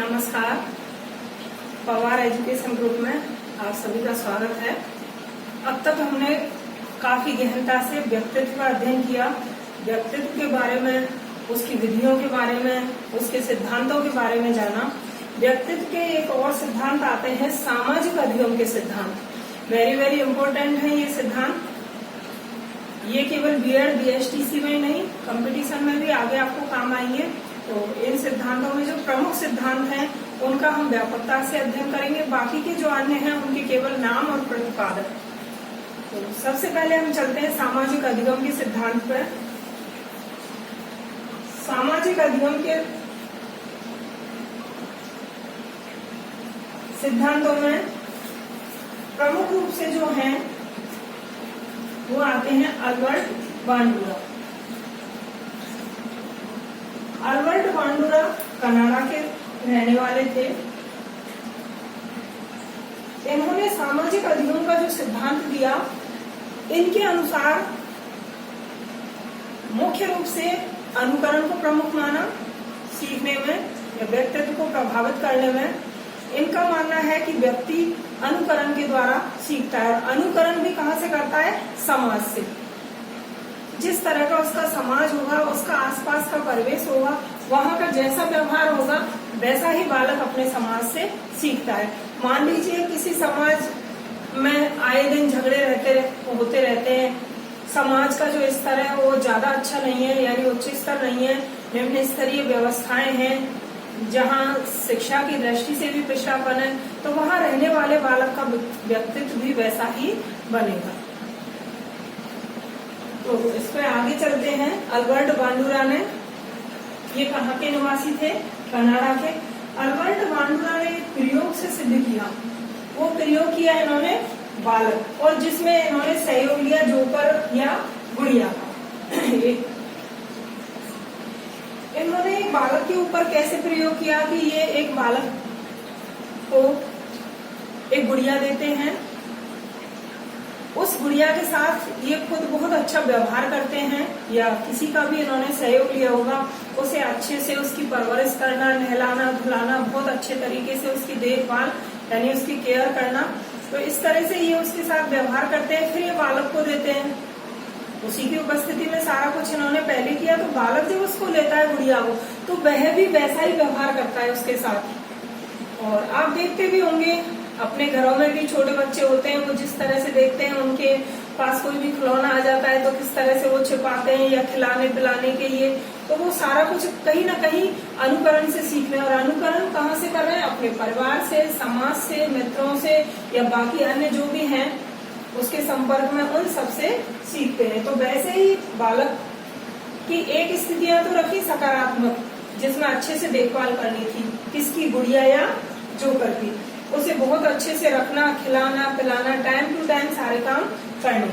नमस्कार। Pawar education group में आप सभी का स्वागत है। अब तक हमने काफी गहनता से व्यक्तित्व का अध्ययन किया। व्यक्तित्व के बारे में, उसकी विधियों के बारे में, उसके सिद्धांतों के बारे में जाना। व्यक्तित्व के एक और सिद्धांत आते हैं सामाजिक अधिगम के सिद्धांत। वेरी वेरी इंपॉर्टेंट है ये सिद्धांत। ये केवल बीएड बीएसटीसी में ही नहीं, कंपटीशन में भी आगे आपको काम आएंगे। तो इन सिद्धांतों में जो प्रमुख सिद्धांत हैं उनका हम व्यापकता से अध्ययन करेंगे। बाकी के जो अन्य हैं उनके केवल नाम और प्रतिपादन। तो सबसे पहले हम चलते हैं सामाजिक अधिगम के सिद्धांत पर। सामाजिक अधिगम के सिद्धांतों में प्रमुख रूप से जो हैं वो आते हैं अल्बर्ट बांडुरा। अल्बर्ट बांडुरा कनाडा के रहने वाले थे। इन्होंने सामाजिक अधिगम का जो सिद्धांत दिया, इनके अनुसार मुख्य रूप से अनुकरण को प्रमुख माना सीखने में या व्यक्तित्व को प्रभावित करने में। इनका मानना है कि व्यक्ति अनुकरण के द्वारा सीखता है। और अनुकरण भी कहाँ से करता है? समाज से। जिस तरह का उसका समाज होगा, उसका आसपास का परिवेश होगा, वहाँ का जैसा व्यवहार होगा, वैसा ही बालक अपने समाज से सीखता है। मान लीजिए किसी समाज में आए दिन झगड़े होते रहते हैं, समाज का जो स्तर है वो ज्यादा अच्छा नहीं है, यानी उच्च स्तर नहीं है, निम्न स्तरीय व्यवस्थाएं हैं, जहाँ शिक्षा की दृष्टि से भी पिछड़ापन है, तो वहाँ रहने वाले बालक का व्यक्तित्व भी वैसा ही बनेगा। तो इस पर आगे चलते हैं। अल्बर्ट बांडुरा ने, ये कहाँ के निवासी थे? कनाडा के। अल्बर्ट बांडुरा ने एक प्रयोग से सिद्ध किया। वो प्रयोग किया इन्होंने बालक, और जिसमें इन्होंने सहयोग लिया जोकर या गुड़िया का। इन्होंने एक बालक के ऊपर कैसे प्रयोग किया कि ये एक बालक को एक गुड़िया देते हैं, उस गुड़िया के साथ ये खुद बहुत अच्छा व्यवहार करते हैं, या किसी का भी इन्होंने सहयोग लिया होगा, उसे अच्छे से उसकी परवरिश करना, नहलाना धुलाना, बहुत अच्छे तरीके से उसकी देखभाल यानी उसकी केयर करना। तो इस तरह से ये उसके साथ व्यवहार करते हैं, फिर ये बालक को देते हैं। उसी की उपस्थिति में सारा कुछ इन्होंने पहले किया, तो बालक जब उसको लेता है गुड़िया को, तो वह भी वैसा ही व्यवहार करता है उसके साथ। और आप देखते भी होंगे अपने घरों में भी छोटे बच्चे होते हैं, वो जिस तरह से देखते हैं उनके पास कोई भी खिलौना आ जाता है तो किस तरह से वो छिपाते हैं या खिलाने पिलाने के लिए। तो वो सारा कुछ कहीं ना कहीं अनुकरण से सीखने, और अनुकरण कहाँ से कर रहे हैं? अपने परिवार से, समाज से, मित्रों से, या बाकी अन्य जो भी हैं उसके संपर्क में, उन सबसे सीखते हैं। तो वैसे ही बालक की एक स्थितियां तो रखी सकारात्मक, जिसमें अच्छे से देखभाल करनी थी, किसकी? गुड़िया या जोकर की। उसे बहुत अच्छे से रखना, खिलाना पिलाना, टाइम टू टाइम सारे काम करने।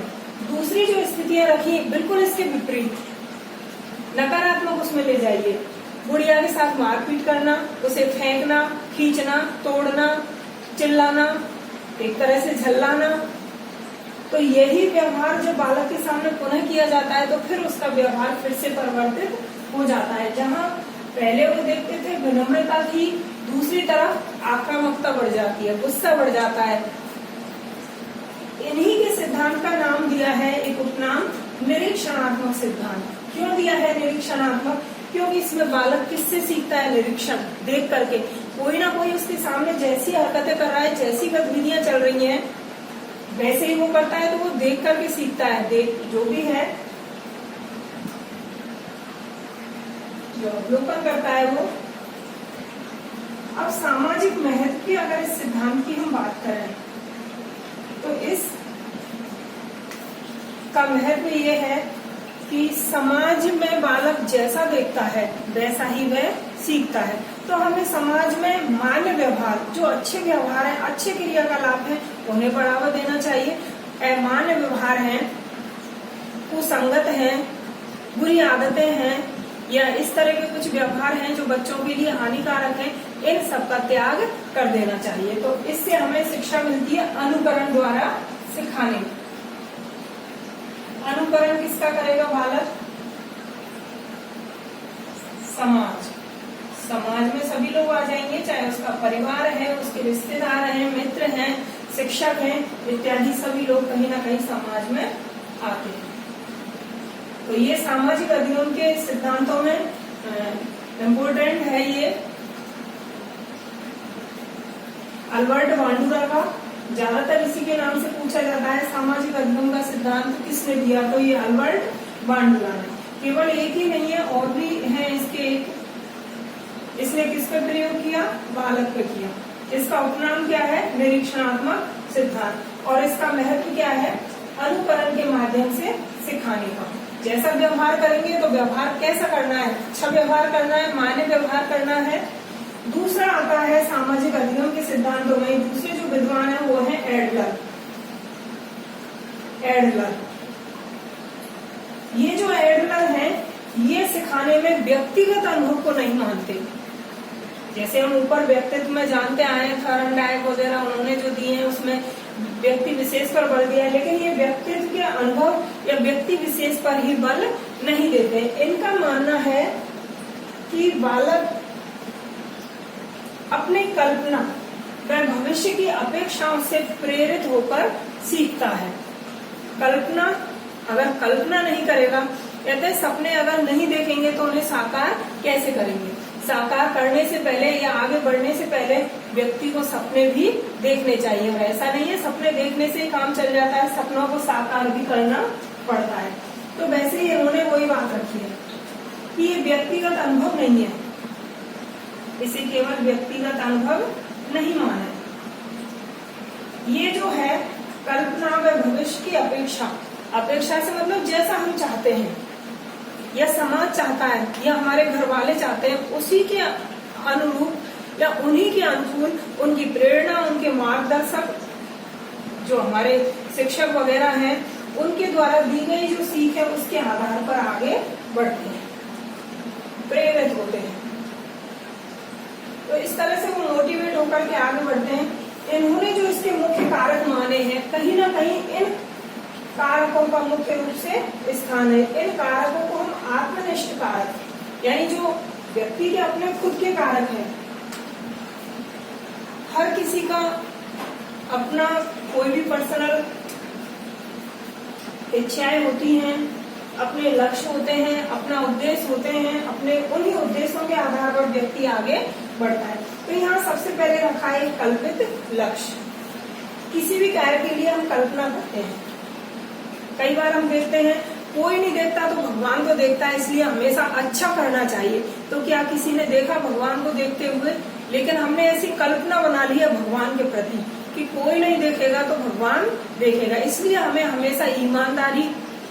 दूसरी जो स्थितियां रखी बिल्कुल इसके विपरीत, नकारात्मक उसमें ले जाइए। गुड़िया के साथ मारपीट करना, उसे फेंकना, खींचना, तोड़ना, चिल्लाना, एक तरह से झल्लाना। तो यही व्यवहार जब बालक के सामने पुनः किया जाता है तो फिर उसका व्यवहार फिर से परिवर्तित हो जाता है। जहाँ पहले वो देखते थे विनम्रता थी, दूसरी तरफ आक्रामकता बढ़ जाती है, गुस्सा बढ़ जाता है। इन्हीं के सिद्धांत का नाम दिया है, एक उपनाम, निरीक्षणात्मक सिद्धांत। क्यों दिया है निरीक्षणात्मक? क्योंकि इसमें बालक किससे सीखता है? निरीक्षण, देख करके। कोई ना कोई उसके सामने जैसी हरकतें कर रहा है, जैसी गतिविधियां चल रही हैं, वैसे ही वो करता है, तो वो देख करके सीखता है। देख जो भी है, जो अवलोकन करता है वो। अब सामाजिक महत्व की अगर इस सिद्धांत की हम बात करें तो इस का महत्व ये है कि समाज में बालक जैसा देखता है वैसा ही वह सीखता है। तो हमें समाज में मान्य व्यवहार, जो अच्छे व्यवहार है, अच्छे क्रियाकलाप है, उन्हें बढ़ावा देना चाहिए। अमान्य व्यवहार है, कुसंगत है, बुरी आदतें हैं, या इस तरह के कुछ व्यवहार हैं जो बच्चों के लिए हानिकारक हैं, इन सब का त्याग कर देना चाहिए। तो इससे हमें शिक्षा मिलती है अनुकरण द्वारा सिखाने। अनुकरण किसका करेगा बालक? समाज। समाज समाज में सभी लोग आ जाएंगे, चाहे उसका परिवार है, उसके रिश्तेदार हैं, मित्र हैं, शिक्षक हैं इत्यादि, सभी लोग कहीं ना कहीं समाज में आते हैं। तो ये सामाजिक अधिगम के सिद्धांतों में इम्पोर्टेंट है ये अल्बर्ट बांडुरा का, ज्यादातर इसी के नाम से पूछा जाता है। सामाजिक अधिगम का सिद्धांत किसने दिया? तो ये अल्बर्ट बांडुरा ने। केवल एक ही नहीं है, और भी है इसके। इसने किस पे प्रयोग किया? बालक पे किया। इसका उपनाम क्या है? निरीक्षणात्मक सिद्धांत। और इसका महत्व क्या है? अनुकरण के माध्यम से सिखाने का। जैसा व्यवहार करेंगे तो व्यवहार कैसा करना है? अच्छा व्यवहार करना है, मान्य व्यवहार करना है। दूसरा आता है सामाजिक अधिगम के सिद्धांतों में, दूसरे जो विद्वान है वो है एडलर। ये जो एडलर है, ये सिखाने में व्यक्तिगत अनुभव को नहीं मानते। जैसे हम ऊपर व्यक्तित्व में जानते आए हैं, थॉर्नडाइक वगैरह उन्होंने जो दिए हैं उसमें व्यक्ति विशेष पर बल दिया है, लेकिन ये व्यक्तित्व के अनुभव या व्यक्ति विशेष पर ही बल नहीं देते। इनका मानना है कि बालक अपनी कल्पना व भविष्य की अपेक्षाओं से प्रेरित होकर सीखता है। कल्पना, अगर कल्पना नहीं करेगा, कहते हैं सपने अगर नहीं देखेंगे तो उन्हें साकार कैसे करेंगे? साकार करने से पहले या आगे बढ़ने से पहले व्यक्ति को सपने भी देखने चाहिए। और ऐसा नहीं है सपने देखने से ही काम चल जाता है, सपनों को साकार भी करना पड़ता है। तो वैसे ही इन्होंने वही बात रखी है कि ये व्यक्तिगत अनुभव नहीं है, इसे केवल व्यक्तिगत अनुभव नहीं माना है। ये जो है कल्पना व भविष्य की अपेक्षा, अपेक्षा से मतलब जैसा हम चाहते हैं या समाज चाहता है या हमारे घर वाले चाहते हैं, उसी के अनुरूप या उन्हीं के अनुकूल उनकी प्रेरणा, उनके मार्गदर्शक जो हमारे शिक्षक वगैरह हैं उनके द्वारा दी गई जो सीख है उसके आधार पर आगे बढ़ते हैं, प्रेरित होते हैं। तो इस तरह से वो मोटिवेट होकर के आगे बढ़ते हैं। इन्होंने जो इसके मुख्य कारक माने हैं, कहीं ना कहीं इन कारकों का मुख्य रूप से स्थान है। इन कारकों को हम आत्मनिष्ठ कारक, यानी जो व्यक्ति के अपने खुद के कारक हैं। हर किसी का अपना कोई भी पर्सनल इच्छाएं होती हैं, अपने लक्ष्य होते हैं, अपना उद्देश्य होते हैं, अपने उन्हीं उद्देश्यों के आधार पर व्यक्ति आगे बढ़ता है। तो यहाँ सबसे पहले रखा है कल्पित लक्ष्य। किसी भी कार्य के लिए हम कल्पना करते हैं। कई बार हम देखते हैं कोई नहीं देखता तो भगवान को देखता है, इसलिए हमेशा अच्छा करना चाहिए। तो क्या किसी ने देखा भगवान को देखते हुए? लेकिन हमने ऐसी कल्पना बना ली है भगवान के प्रति कि कोई नहीं देखेगा तो भगवान देखेगा, इसलिए हमें हमेशा ईमानदारी,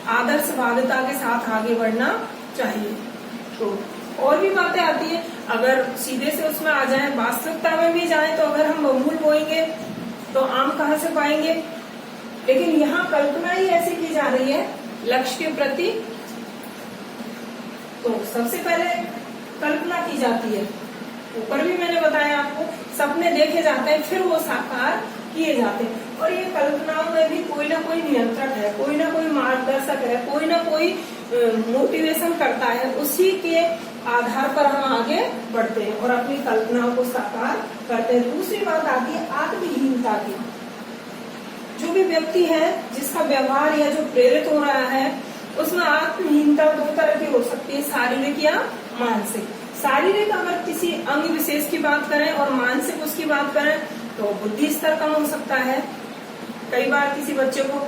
आदर्शवादिता के साथ आगे बढ़ना चाहिए। तो और भी बातें आती है, अगर सीधे से उसमें आ जाए, वास्तविकता में भी जाए, तो अगर हम बबूल बोएंगे तो आम कहाँ से पाएंगे? लेकिन यहाँ कल्पना ही ऐसी की जा रही है लक्ष्य के प्रति। तो सबसे पहले कल्पना की जाती है। ऊपर भी मैंने बताया आपको, सपने देखे जाते हैं, फिर वो साकार किए जाते हैं। और ये कल्पनाओं में भी कोई ना कोई नियंत्रक है, कोई ना कोई मार्गदर्शक है, कोई ना कोई मोटिवेशन करता है। उसी के आधार पर हम आगे बढ़ते हैं और अपनी कल्पनाओं को साकार करते हैं। दूसरी बात आती है आत्महीनता की। जो भी व्यक्ति है जिसका व्यवहार या जो प्रेरित हो रहा है उसमें आत्महीनता दो तरह की हो सकती है, शारीरिक या मानसिक। शारीरिक अगर किसी अंग विशेष की बात करें और मानसिक उसकी बात करें तो बुद्धि स्तर कम हो सकता है। कई बार किसी बच्चे को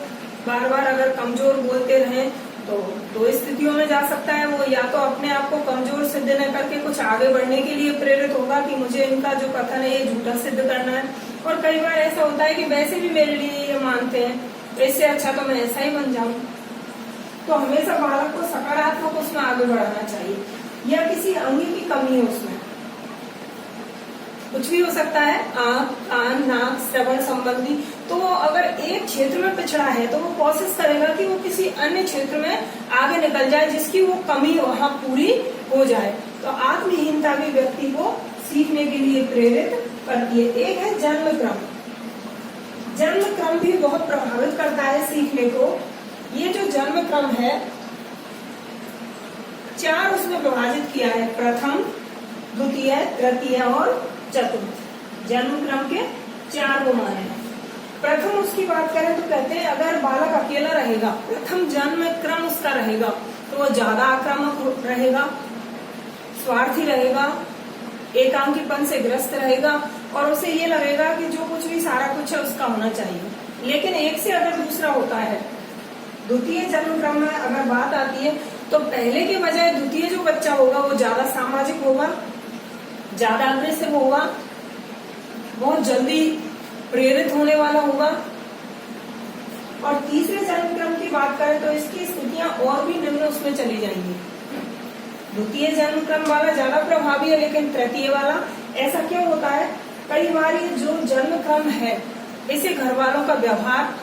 बार बार अगर कमजोर बोलते रहें तो दो स्थितियों में जा सकता है। वो या तो अपने आप को कमजोर सिद्ध न करके कुछ आगे बढ़ने के लिए प्रेरित होगा कि मुझे इनका जो कथन है ये झूठा सिद्ध करना है। और कई बार ऐसा होता है कि वैसे भी मेरे लिए ये मानते हैं, तो इससे अच्छा तो मैं ऐसा ही बन जाऊं। तो हमेशा बालक को सकारात्मक उसमें आगे बढ़ाना चाहिए। या किसी अंग की कमी है उसमें, कुछ भी हो सकता है, आंख, कान, नाक, श्रवण संबंधी। तो वो अगर एक क्षेत्र में पिछड़ा है तो वो कोशिश करेगा कि वो किसी अन्य क्षेत्र में आगे निकल जाए जिसकी वो कमी वहां पूरी हो जाए। तो आत्महीनता भी व्यक्ति को सीखने के लिए प्रेरित करती है। एक है जन्म क्रम। जन्म क्रम भी बहुत प्रभावित करता है सीखने को। ये जो जन्म क्रम है 4 उसमें विभाजित किया है। प्रथम, द्वितीय, तृतीय और चतुर्थ जन्म क्रम के 4 वो माने हैं। प्रथम उसकी बात करें तो कहते हैं अगर बालक अकेला रहेगा, प्रथम जन्म क्रम उसका रहेगा, तो वो ज्यादा आक्रामक रहेगा, स्वार्थी रहेगा, एकांकीपन से ग्रस्त रहेगा और उसे ये लगेगा कि जो कुछ भी सारा कुछ है उसका होना चाहिए। लेकिन एक से अगर दूसरा होता है, द्वितीय जन्म क्रम में अगर बात आती है तो पहले के बजाय द्वितीय जो बच्चा होगा वो ज्यादा सामाजिक होगा, ज्यादा अग्रेसिव होगा, बहुत जल्दी प्रेरित होने वाला होगा। और तीसरे जन्म क्रम की बात करें तो इसकी स्थितियां और भी निम्न उसमें चली जाएंगी। द्वितीय जन्म क्रम वाला ज्यादा प्रभावी है, लेकिन तृतीय वाला ऐसा क्यों होता है? कई बार ये जो जन्म क्रम है इसे घर वालों का व्यवहार,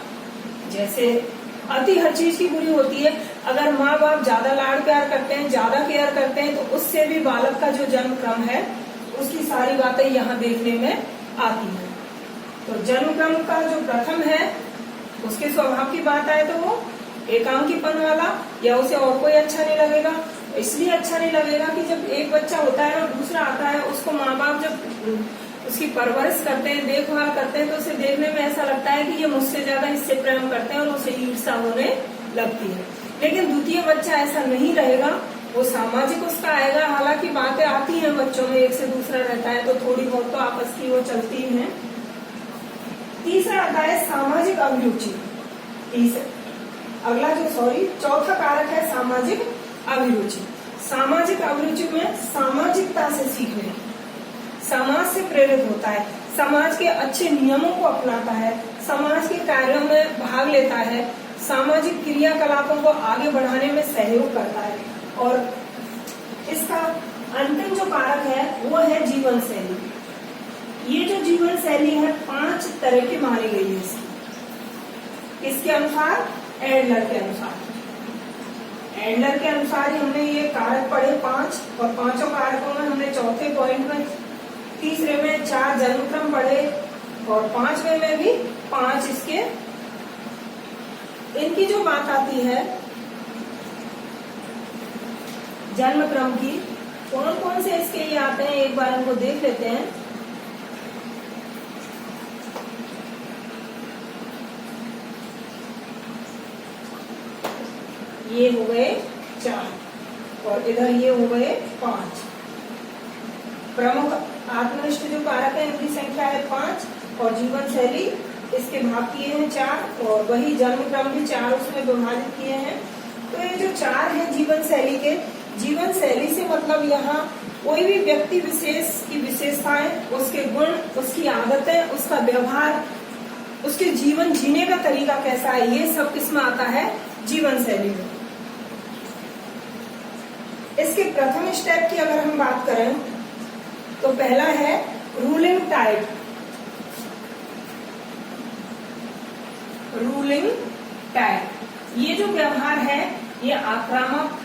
जैसे अति हर चीज की बुरी होती है। अगर माँ बाप ज्यादा लाड प्यार करते हैं, ज्यादा केयर करते हैं, तो उससे भी बालक का जो जन्म क्रम है उसकी सारी बातें यहाँ देखने में आती है। तो जन्म क्रम का जो प्रथम है उसके स्वभाव की बात आए तो वो एकांकीपन वाला, या उसे और कोई अच्छा नहीं लगेगा। इसलिए अच्छा नहीं लगेगा कि जब एक बच्चा होता है और दूसरा आता है, उसको माँ बाप जब उसकी परवरिश करते हैं, देखभाल करते हैं, तो उसे देखने में ऐसा लगता है कि ये मुझसे ज्यादा इससे प्रेम करते हैं और उसे ईर्ष्या होने लगती है। लेकिन द्वितीय बच्चा ऐसा नहीं रहेगा, वो सामाजिक उसका आएगा। हालांकि बातें आती हैं बच्चों में, एक से दूसरा रहता है तो थोड़ी बहुत तो आपस की वो चलती ही है। तीसरा आता है सामाजिक अभिरुचि। चौथा कारक है सामाजिक अभिरुचि। सामाजिक अभिरुचि में सामाजिकता से सीखने, समाज से प्रेरित होता है, समाज के अच्छे नियमों को अपनाता है, समाज के कार्यों में भाग लेता है, सामाजिक क्रियाकलापों को आगे बढ़ाने में सहयोग करता है। और इसका अंतिम जो कारक है वो है जीवन शैली। ये जो जीवन शैली है 5 तरह की मानी गई है इसकी। इसके अनुसार एडलर के अनुसार ही हमने ये कारक पढ़े 5, और 5 कारकों में हमने चौथे पॉइंट में, तीसरे में 4 जन्म क्रम पढ़े और 5वें में भी 5 इसके। इनकी जो बात आती है जन्म क्रम की, कौन कौन से इसके ये आते हैं एक बार इनको देख लेते हैं। ये हो गए 4 और इधर ये हो गए 5। प्रमुख आत्मनिष्ठ जो कारक है इनकी संख्या है 5 और जीवन शैली इसके भाग किए हैं 4 और वही जन्म क्रम भी 4 उसमें विभाजित किए हैं। तो ये जो 4 है जीवन शैली के, जीवन शैली से मतलब यहाँ कोई भी व्यक्ति विशेष की विशेषताएं, उसके गुण, उसकी आदतें, उसका व्यवहार, उसके जीवन जीने का तरीका कैसा है, ये सब किसमें आता है? जीवन शैली में। इसके प्रथम स्टेप की अगर हम बात करें तो पहला है रूलिंग टाइप। रूलिंग टाइप ये जो व्यवहार है ये आक्रामक,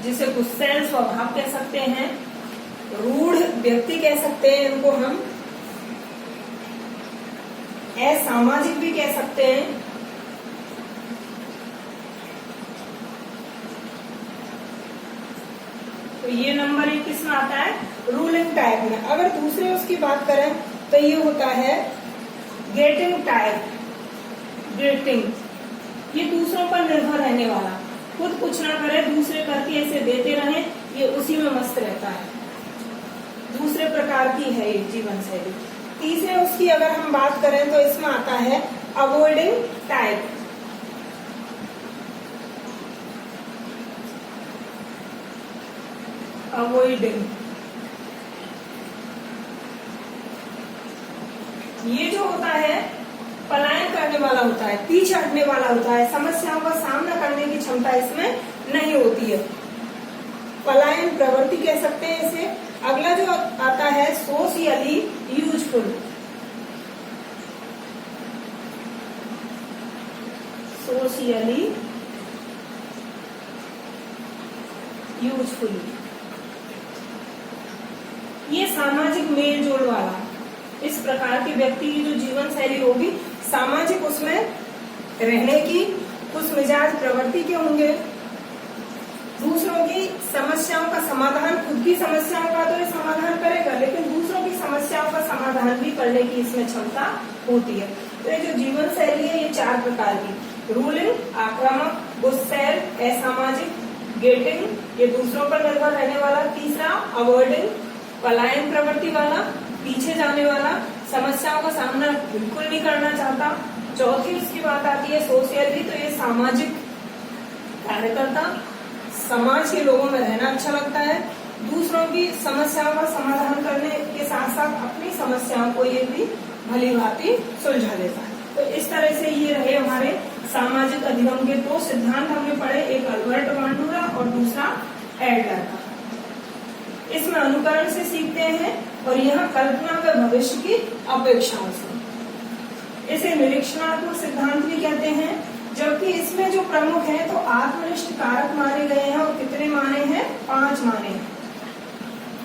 जिसे गुस्सैल स्वभाव कह सकते हैं, रूढ़ व्यक्ति कह सकते हैं इनको हम, असामाजिक भी कह सकते हैं। तो ये नंबर 1 किसमें आता है? रूलिंग टाइप में। अगर दूसरे उसकी बात करें तो ये होता है गेटिंग टाइप। गेटिंग ये दूसरों पर निर्भर रहने वाला, खुद कुछ ना करे दूसरे करके ऐसे देते रहे, ये उसी में मस्त रहता है। दूसरे प्रकार की है ये जीवन शैली। तीसरे उसकी अगर हम बात करें तो इसमें आता है अवॉइडिंग टाइप। अवॉइडिंग ये जो होता है पलायन करने वाला होता है, पीछे हटने वाला होता है, समस्याओं का सामना करने की क्षमता इसमें नहीं होती है। पलायन प्रवृत्ति कह सकते हैं इसे। अगला जो आता है सोशियली यूजफुल। सोशियली यूजफुल ये सामाजिक मेल जोल वाला, इस प्रकार के व्यक्ति की जो जीवन शैली होगी सामाजिक, उसमें रहने की, खुश मिजाज प्रवृत्ति के होंगे, दूसरों की समस्याओं का समाधान, खुद की समस्याओं का तो ये समाधान करेगा, लेकिन दूसरों की समस्याओं का समाधान भी करने की इसमें क्षमता होती है। तो ये जो जीवन शैली है ये 4 प्रकार की, रूलिंग आक्रामक, गुस्सैल असामाजिक, गेटिंग ये दूसरों पर निर्भर रहने वाला, तीसरा अवॉइडिंग पलायन प्रवृत्ति वाला, पीछे जाने वाला, समस्याओं का सामना बिल्कुल नहीं करना चाहता, चौथी उसकी बात आती है सोशियली, तो ये सामाजिक कार्यकर्ता, समाज के लोगों में रहना अच्छा लगता है, दूसरों की समस्याओं का समाधान करने के साथ साथ अपनी समस्याओं को ये भी भली भांति सुलझा देता है। तो इस तरह से ये रहे हमारे सामाजिक अधिगम के 2 सिद्धांत हमने पढ़े, एक अल्बर्ट बांडुरा और दूसरा एडलर का। इसमें अनुकरण से सीखते हैं और यह कल्पना व भविष्य की अपेक्षाओं से। इसे निरीक्षणात्मक सिद्धांत भी कहते हैं, जबकि इसमें जो प्रमुख है तो आत्मनिष्ठ कारक माने गए हैं, और कितने माने हैं? 5 माने हैं।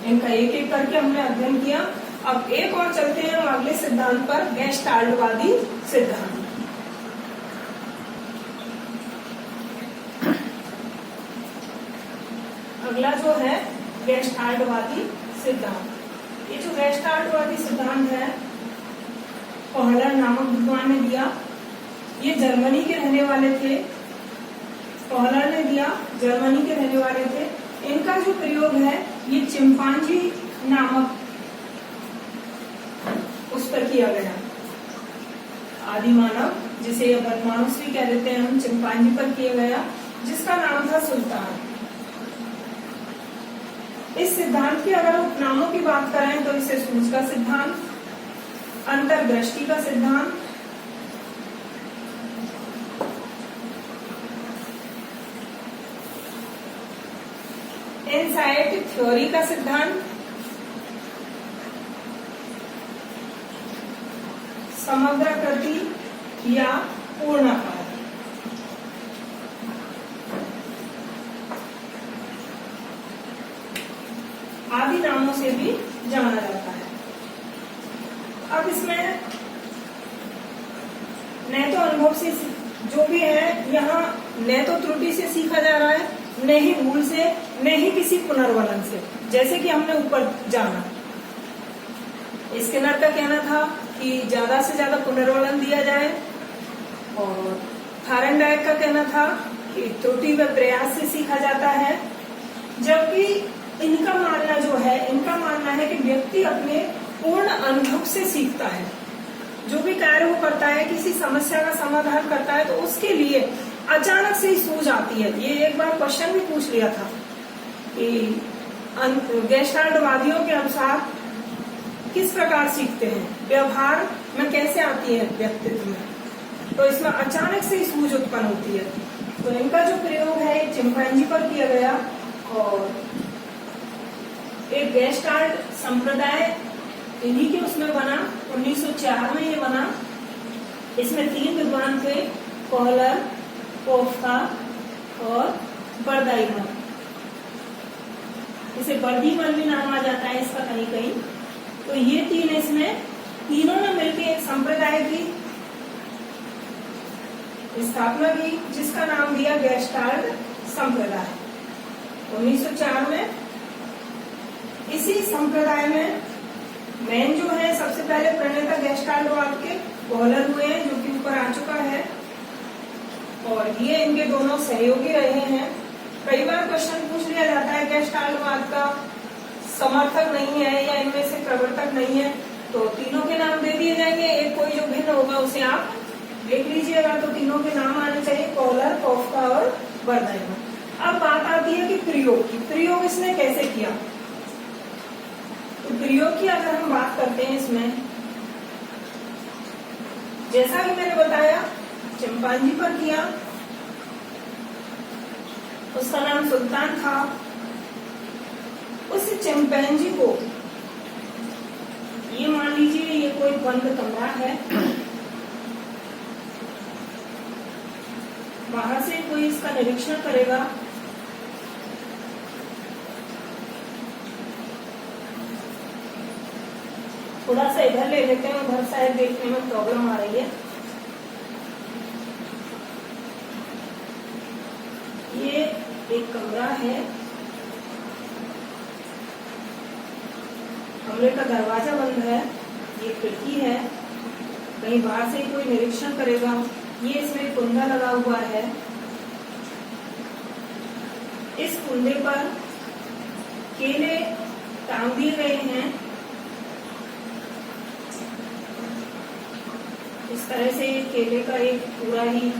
इनका एक एक करके हमने अध्ययन किया। अब एक और चलते हैं हम अगले सिद्धांत पर, गेस्टाल्टवादी सिद्धांत। अगला जो है गेस्टाल्टवादी सिद्धांत। ये जो गेस्टाल्टवादी सिद्धांत है कोहलर नामक विद्वान ने दिया। ये जर्मनी के रहने वाले थे, कोहलर ने दिया, जर्मनी के रहने वाले थे। इनका जो प्रयोग है ये चिंपांजी नामक उस पर किया गया, आदि मानव जिसे बदमाश भी कह देते हैं हम, चिंपांजी पर किया गया, जिसका नाम था सुल्तान। इस सिद्धांत के अगर उपनामों की बात करें तो इसे सूझ का सिद्धांत, अंतर्दृष्टि का सिद्धांत, इनसाइट थ्योरी का सिद्धांत, समग्राकृति या पूर्णाकार आदि नामों से भी जाना जाता है। अब इसमें न तो अनुभव से जो भी है यहाँ न तो त्रुटि से सीखा जा रहा है, न ही भूल से, न ही किसी पुनर्वलन से, जैसे कि हमने ऊपर जाना। स्किनर का कहना था कि ज्यादा से ज्यादा पुनर्वलन दिया जाए, और थायरनडाइक का कहना था कि त्रुटि व प्रयास से सीखा जाता है। जबकि इनका मानना जो है, इनका मानना है कि व्यक्ति अपने पूर्ण अनुभव से सीखता है। जो भी कार्य वो करता है, किसी समस्या का समाधान करता है, तो उसके लिए अचानक से ही सूझ आती है। ये एक बार क्वेश्चन भी पूछ लिया था कि गेस्टाल्टवादियों के अनुसार किस प्रकार सीखते हैं, व्यवहार में कैसे आती है व्यक्तित्व में, तो इसमें अचानक से ही सूझ उत्पन्न होती है। तो इनका जो प्रयोग है चिंपैंजी पर किया गया, और एक गेस्टाल्ट संप्रदाय इन्हीं के उसमें बना, 1904 में ये बना। इसमें 3 विद्वान थे, कोहलर, कोफ्का और बर्दाइमर। इसे बर्दीमर भी नाम आ जाता है इसका कहीं कहीं। तो ये 3 इसमें, तीनों ने मिलकर एक संप्रदाय की स्थापना की, जिसका नाम दिया गेस्टाल्ट संप्रदाय 1904 में। इसी संप्रदाय में मेन जो है सबसे पहले प्रणेता गेस्टाल्टवाद के कोहलर हुए हैं, जो कि ऊपर आ चुका है, और ये इनके दोनों सहयोगी रहे हैं। कई बार क्वेश्चन पूछ लिया जाता है गेस्टाल्टवाद का समर्थक नहीं है या इनमें से प्रवर्तक नहीं है, तो तीनों के नाम दे दिए जाएंगे। एक कोई जो भिन्न होगा उसे आप देख लीजिएगा, तो तीनों के नाम आने चाहिए, कोहलर, कोफ्का और बर्दाइमर। अब बात आती है कि प्रयोग की, प्रयोग इसने कैसे किया। तो प्रयोग की अगर हम बात करते हैं इसमें, जैसा कि मैंने बताया चिंपांजी पर किया, उसका नाम सुल्तान था। उस चिंपैंजी को, ये मान लीजिए ये कोई बंद कमरा है, बाहर से कोई इसका निरीक्षण करेगा, थोड़ा सा इधर ले लेते हैं, उधर शायद देखने में प्रॉब्लम आ रही है। ये एक कमरा है, कमरे का दरवाजा बंद है, ये खिड़की है, कहीं बाहर से कोई निरीक्षण करेगा। ये इसमें कुंदा लगा हुआ है, इस कुंदे पर केले टांग दिए गए हैं। इस तरह से ये केले का एक पूरा ही,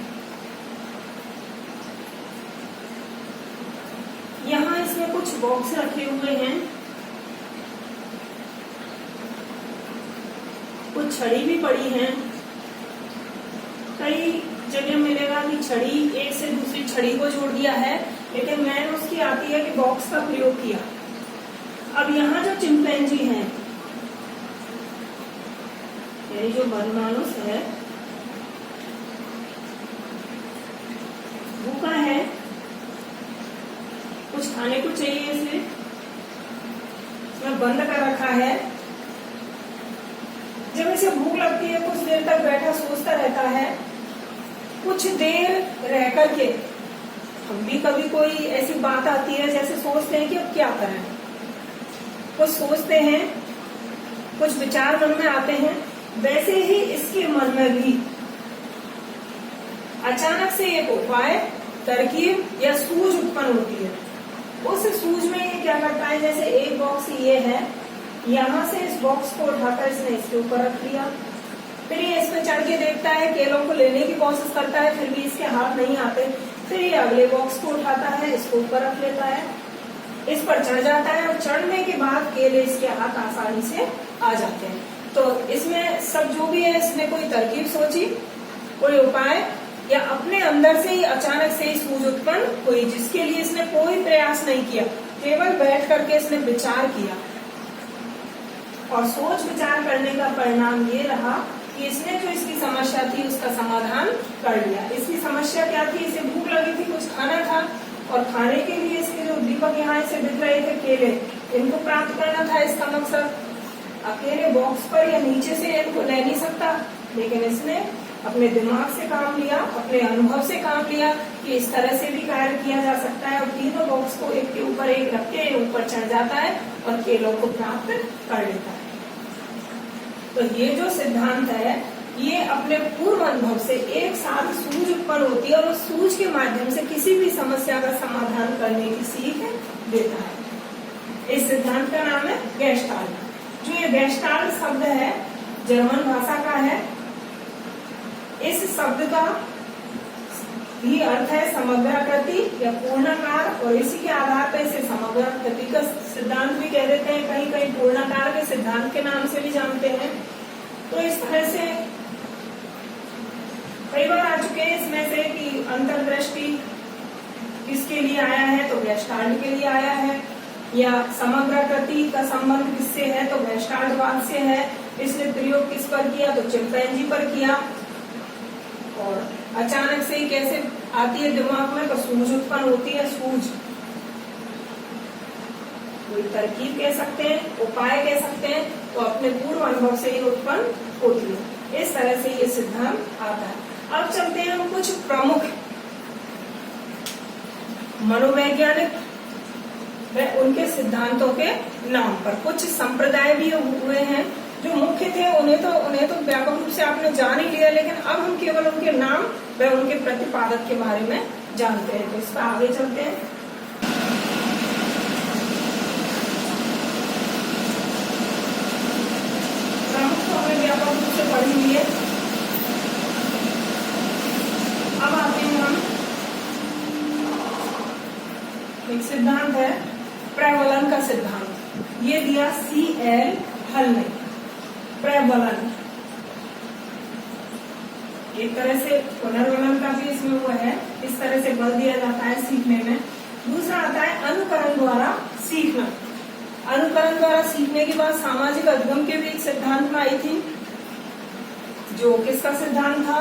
यहाँ इसमें कुछ बॉक्स रखे हुए हैं, कुछ छड़ी भी पड़ी हैं। कई जगह मिलेगा कि छड़ी एक से दूसरी छड़ी को जोड़ दिया है, लेकिन मैंने उसकी आती है कि बॉक्स का प्रयोग किया। अब यहाँ जो चिंपैंजी है, यानी जो बनमानुस है, भूखा है, कुछ खाने को चाहिए, इसे इसमें बंद कर रखा है। जब इसे भूख लगती है कुछ देर तक बैठा सोचता रहता है। कुछ देर रह करके हम भी कभी कोई ऐसी बात आती है जैसे सोचते हैं कि अब क्या करें, कुछ सोचते हैं, कुछ विचार मन में आते हैं। वैसे ही इसके मन में भी अचानक से एक उपाय, तरकीब या सूझ उत्पन्न होती है। उस सूझ में ये क्या करता है, जैसे एक बॉक्स ये है, यहाँ से इस बॉक्स को उठाकर इसने इसके ऊपर रख लिया, फिर ये इसमें चढ़ के देखता है, केलों को लेने की कोशिश करता है, फिर भी इसके हाथ नहीं आते। फिर ये अगले बॉक्स को उठाता है, इसको ऊपर रख लेता है, इस पर चढ़ जाता है, और चढ़ने के बाद केले इसके हाथ आसानी से आ जाते हैं। तो इसमें सब जो भी है, इसने कोई तरकीब सोची, कोई उपाय, या अपने अंदर से ही अचानक से ही सूझ उत्पन्न हुई, जिसके लिए इसने कोई प्रयास नहीं किया, केवल बैठ करके इसने विचार किया। और सोच विचार करने का परिणाम ये रहा कि इसने जो इसकी समस्या थी उसका समाधान कर लिया। इसकी समस्या क्या थी, इसे भूख लगी थी, कुछ खाना था, और खाने के लिए इसके जो दीपक यहाँ इसे दिख रहे थे केले, इनको प्राप्त करना था इसका मकसद। अकेले बॉक्स पर या नीचे से इनको ले नहीं सकता, लेकिन इसने अपने दिमाग से काम लिया, अपने अनुभव से काम लिया कि इस तरह से भी कार्य किया जा सकता है, और तीनों बॉक्स को एक के ऊपर एक रख के ऊपर चढ़ जाता है और केलों को प्राप्त कर लेता है। तो ये जो सिद्धांत है, ये अपने पूर्व अनुभव से एक साथ सूझ उत्पन्न होती है, और उस सूझ के माध्यम से किसी भी समस्या का समाधान करने की सीख देता है। इस सिद्धांत का नाम है गेस्टाल्ट। जो ये गेस्टाल्ट शब्द है, जर्मन भाषा का है। इस शब्द का भी अर्थ है समग्राकृति या पूर्णाकार, और इसी के आधार पर इसे समग्राकृति का सिद्धांत भी कह देते हैं, कहीं कहीं पूर्णाकार के सिद्धांत के नाम से भी जानते हैं। तो इस तरह से कई बार आ चुके हैं इसमें से कि अंतर्दृष्टि किसके लिए आया है, तो गेस्टाल्ट के लिए आया है, या समग्राकृति का संबंध किससे है, तो गेस्टाल्टवाद से है। इसने प्रयोग किस पर किया, तो चिंपैंजी पर किया। और अचानक से ही कैसे आती है दिमाग में, तो सूझ उत्पन्न होती है। सूझ कोई तरकीब कह सकते हैं, उपाय कह सकते हैं, तो अपने पूर्व अनुभव से ही उत्पन्न होती है। इस तरह से ये सिद्धांत आता है। अब चलते हैं हम कुछ प्रमुख मनोवैज्ञानिक व उनके सिद्धांतों के नाम पर। कुछ संप्रदाय भी हुए हैं जो मुख्य थे, उन्हें तो व्यापक रूप से आपने जान ही लिया, लेकिन अब हम केवल उनके नाम व उनके प्रतिपादक के बारे में जानते हैं। तो इस पर आगे चलते हैं। प्रमुख तो हमें व्यापक रूप से पढ़ ही लिए। अब आते हैं हम, एक सिद्धांत है प्रबलन का सिद्धांत। ये दिया CL हल ने। प्रबलन एक तरह से पुनर्वलन का भी इसमें हुआ है, इस तरह से बल दिया जाता है सीखने में। दूसरा आता है अनुकरण द्वारा सीखना। अनुकरण द्वारा सीखने की बात सामाजिक अधिगम के भी एक सिद्धांत में आई थी, जो किसका सिद्धांत था,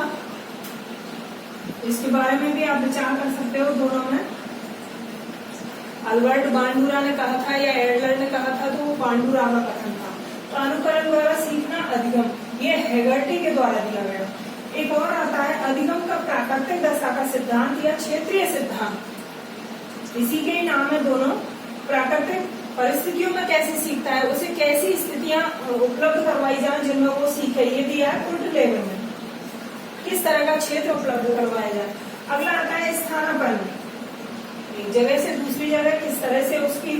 इसके बारे में भी आप विचार कर सकते हो। दोनों में अल्बर्ट बांडुरा ने कहा था या एडलर ने कहा था, तो वो बांडुरा का कथन था। तो अनुकरण द्वारा सीखना, अधिगम, ये हेगर्टी के द्वारा दिया गया। एक और आता है अधिगम का प्राकृतिक दशा का सिद्धांत या क्षेत्रीय सिद्धांत। इसी के ही नाम है दोनों। प्राकृतिक परिस्थितियों में कैसे सीखता है, उसे कैसी स्थितियां उपलब्ध करवाई जाए जिनमें वो सीखे, ये दिया है उल्ट लेवल में। किस तरह का क्षेत्र उपलब्ध करवाया जाए। अगला आता है स्थानापन्न, एक जगह से दूसरी जगह किस तरह से उसकी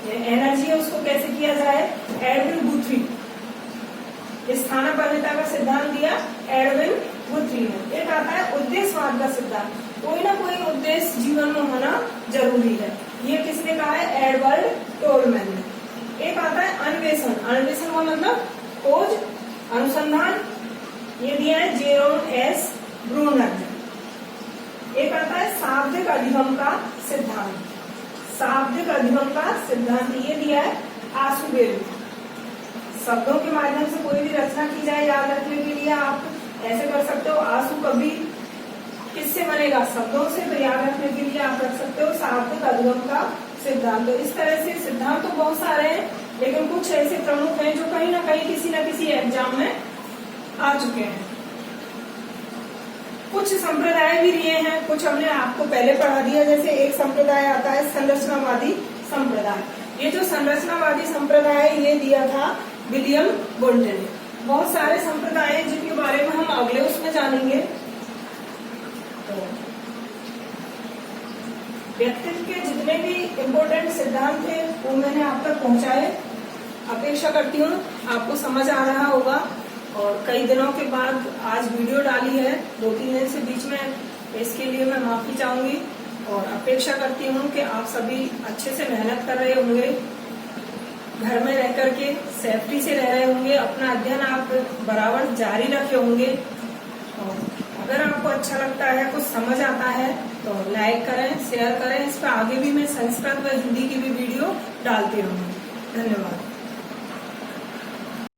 एनर्जी है उसको कैसे किया जाए। एडविन गुथ्री स्थानापन्नता का सिद्धांत दिया एडविन गुथ्री ने। एक आता है उद्देश्यवाद का सिद्धांत, कोई ना कोई उद्देश्य जीवन में होना जरूरी है, ये किसने कहा है, एडवर्ड टोलमैन ने। एक आता है अन्वेषण, अन्वेषण का मतलब खोज अनुसंधान, ये दिया है जेरोम एस ब्रूनर ने। एक आता है शाब्दिक अधिगम का सिद्धांत, शाब्दिक अधिगम का सिद्धांत ये दिया है आशुबेल ने। शब्दों के माध्यम से कोई भी रचना की जाए याद रखने के लिए आप ऐसे कर सकते हो, आंसू कभी किससे बनेगा, शब्दों से, तो याद रखने के लिए आप रख सकते हो शाब्दिक अधिगम का सिद्धांत। तो इस तरह से सिद्धांत तो बहुत सारे हैं, लेकिन कुछ ऐसे प्रमुख हैं जो कहीं ना कहीं किसी न किसी एग्जाम में आ चुके हैं। कुछ संप्रदाय भी लिए हैं, कुछ हमने आपको पहले पढ़ा दिया। जैसे एक संप्रदाय आता है संरचनावादी संप्रदाय। ये जो संरचनावादी संप्रदाय है ये दिया था विलियम बोल्टन ने। बहुत सारे संप्रदाय हैं जिनके बारे में हम अगले उसमें जानेंगे। तो व्यक्तित्व के जितने भी इम्पोर्टेंट सिद्धांत थे वो मैंने आप तक पहुंचाए। अपेक्षा करती हूँ आपको समझ आ रहा होगा। और कई दिनों के बाद आज वीडियो डाली है, 2-3 दिन से बीच में, इसके लिए मैं माफी चाहूंगी। और अपेक्षा करती हूँ कि आप सभी अच्छे से मेहनत कर रहे होंगे, घर में रह करके सेफ्टी से रह रहे होंगे, अपना अध्ययन आप बराबर जारी रखे होंगे। और अगर आपको अच्छा लगता है, कुछ समझ आता है तो लाइक करें, शेयर करें। इस पर आगे भी मैं संस्कृत व हिंदी की भी वीडियो डालती रहूंगी। धन्यवाद।